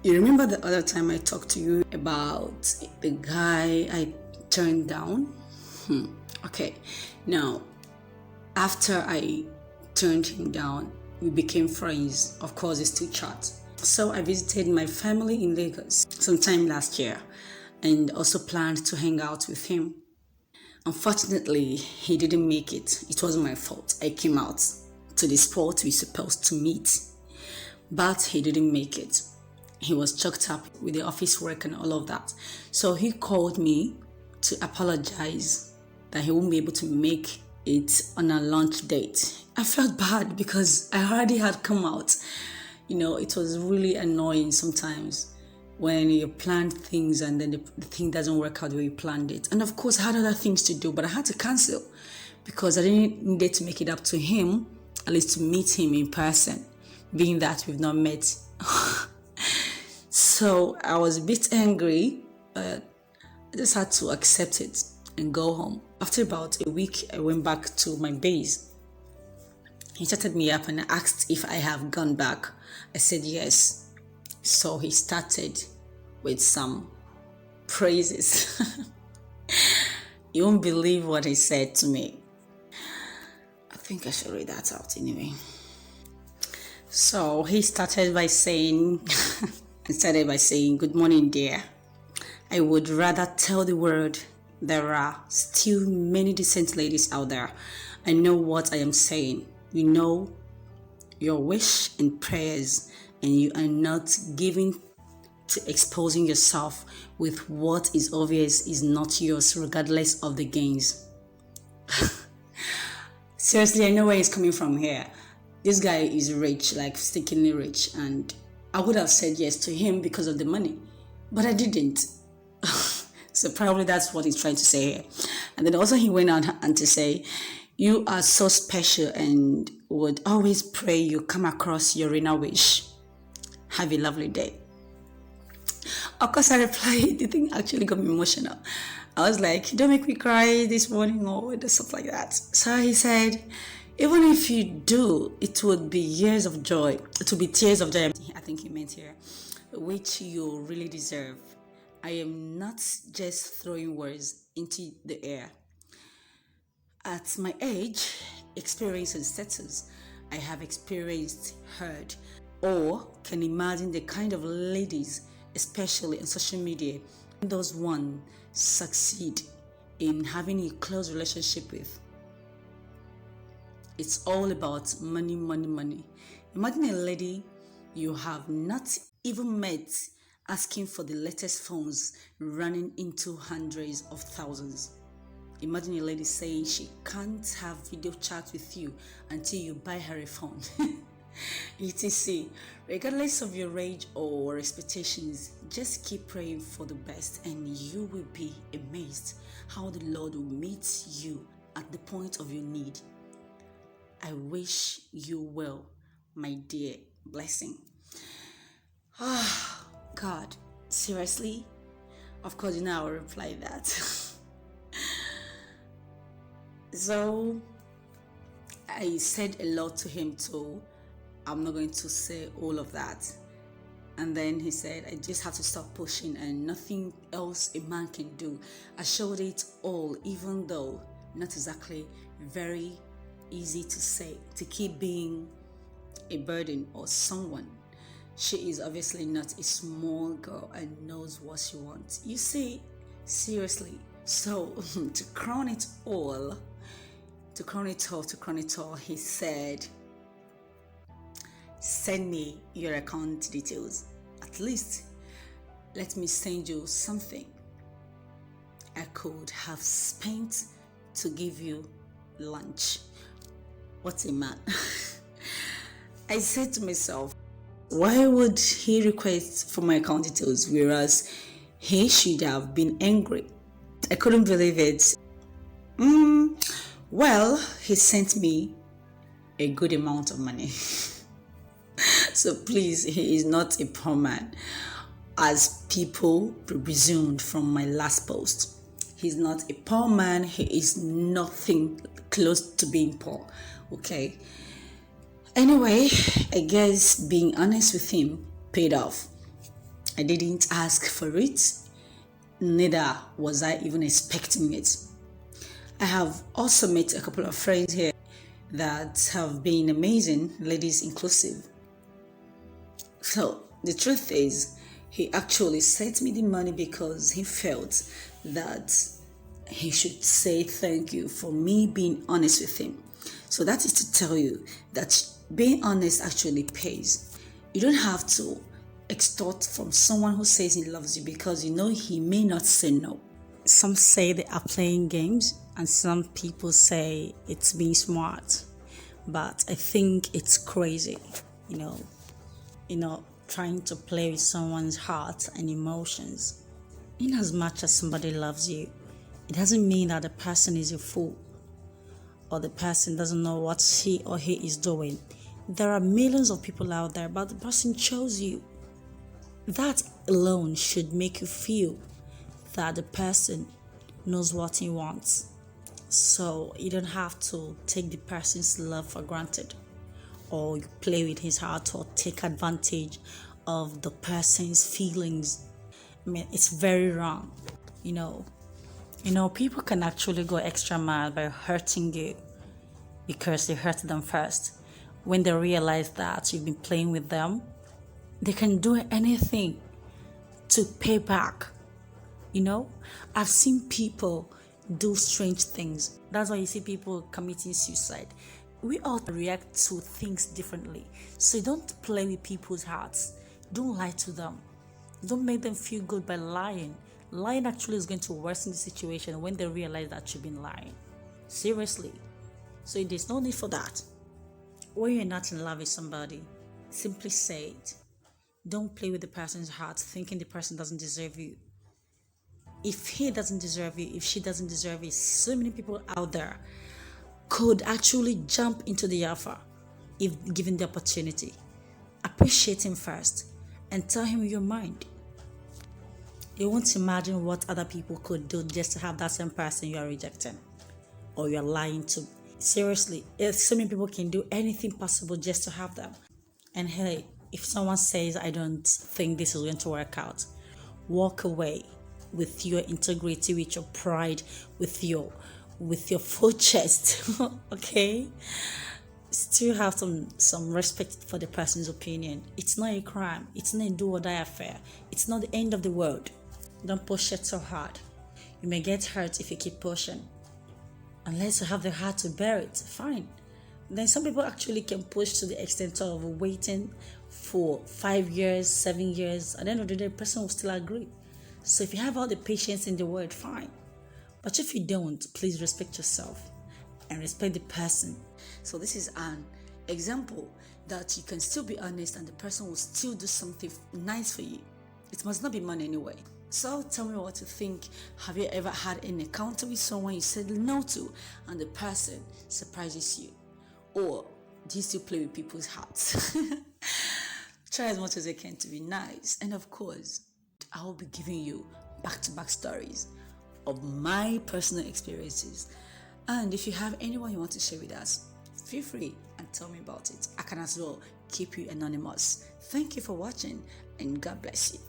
You remember the other time I talked to you about the guy I turned down? Okay, now after I turned him down, we became friends. Of course, we still chat. So I visited my family in Lagos sometime last year and also planned to hang out with him. Unfortunately, he didn't make it. It wasn't my fault. I came out to the spot we supposed to meet, but he didn't make it. He was choked up with the office work and all of that. So he called me to apologize that he won't be able to make it on a lunch date. I felt bad because I already had come out. It was really annoying sometimes when you plan things and then the thing doesn't work out the way you planned it. And of course, I had other things to do, but I had to cancel because I didn't need to make it up to him, at least to meet him in person, being that we've not met. So I was a bit angry, but I just had to accept it and go home. After about a week, I went back to my base. He chatted me up and asked if I have gone back. I said yes. So he started with some praises. You won't believe what he said to me. I think I should read that out anyway. So he started by saying, "Good morning, dear. I would rather tell the world there are still many decent ladies out there. I know what I am saying. You know your wish and prayers, and you are not giving to exposing yourself with what is obvious is not yours, regardless of the gains." Seriously, I know where he's coming from here. This guy is rich, like stickingly rich, and I would have said yes to him because of the money, but I didn't. So probably that's what he's trying to say here. And then also he went on and to say, "You are so special and would always pray you come across your inner wish. Have a lovely day." Of course, I replied. The thing actually got me emotional. I was like, "Don't make me cry this morning," or stuff like that. So he said, "Even if you do, it would be years of joy. It would be tears of joy." I think he meant here, which you really deserve. I am not just throwing words into the air. At my age, experience and status, I have experienced, heard, or can imagine the kind of ladies, especially on social media, those one succeed in having a close relationship with. It's all about money, money, money. Imagine a lady you have not even met asking for the latest phones running into hundreds of thousands. Imagine a lady saying she can't have video chat with you until you buy her a phone. etc. Regardless of your age or expectations, just keep praying for the best and you will be amazed how the Lord will meet you at the point of your need. I wish you well, my dear. Blessing. God, seriously? Of course, I will reply that. So, I said a lot to him too. I'm not going to say all of that. And then he said, I just have to stop pushing and nothing else a man can do. I showed it all, even though not exactly very easy to say, to keep being a burden or someone. She is obviously not a small girl and knows what she wants. You see, seriously. So to crown it all, he said, send me your account details. At least let me send you something I could have spent to give you lunch. What a man. I said to myself, why would he request for my account details whereas he should have been angry? I couldn't believe it. Well, he sent me a good amount of money. So please, he is not a poor man, as people presumed from my last post. He's not a poor man. He is nothing close to being poor. Okay. Anyway, I guess being honest with him paid off. I didn't ask for it, neither was I even expecting it. I have also met a couple of friends here that have been amazing, ladies inclusive. So the truth is, he actually sent me the money because he felt that he should say thank you for me being honest with him. So that is to tell you that being honest actually pays. You don't have to extort from someone who says he loves you because you know he may not say no. Some say they are playing games, and some people say it's being smart. But I think it's crazy, you know, trying to play with someone's heart and emotions. In as much as somebody loves you, it doesn't mean that the person is a fool or the person doesn't know what she or he is doing. There are millions of people out there, but the person chose you. That alone should make you feel that the person knows what he wants. So you don't have to take the person's love for granted, or you play with his heart, or take advantage of the person's feelings. I mean, it's very wrong. You know, people can actually go extra mile by hurting you because they hurt them first. When they realize that you've been playing with them, they can do anything to pay back. I've seen people do strange things. That's why you see people committing suicide. We all react to things differently. So don't play with people's hearts. Don't lie to them. Don't make them feel good by lying. Lying actually is going to worsen the situation when they realize that you've been lying. Seriously. So there's no need for that. When you're not in love with somebody, simply say it. Don't play with the person's heart thinking the person doesn't deserve you. If he doesn't deserve you, if she doesn't deserve you, so many people out there could actually jump into the offer if given the opportunity. Appreciate him first and tell him your mind. You won't imagine what other people could do just to have that same person you are rejecting or you are lying to. Seriously, so many people can do anything possible just to have them. And hey, if someone says, I don't think this is going to work out, walk away with your integrity, with your pride, with your full chest. Okay? Still have some respect for the person's opinion. It's not a crime. It's not a do or die affair. It's not the end of the world. Don't push it so hard. You may get hurt if you keep pushing. Unless you have the heart to bear it, fine. Then some people actually can push to the extent of waiting for 5 years, 7 years. At the end of the day, the person will still agree. So if you have all the patience in the world, fine. But if you don't, please respect yourself and respect the person. So this is an example that you can still be honest and the person will still do something nice for you. It must not be money anyway. So tell me what you think. Have you ever had an encounter with someone you said no to and the person surprises you? Or do you still play with people's hearts? Try as much as you can to be nice. And of course, I will be giving you back-to-back stories of my personal experiences. And if you have anyone you want to share with us, feel free and tell me about it. I can as well keep you anonymous. Thank you for watching and God bless you.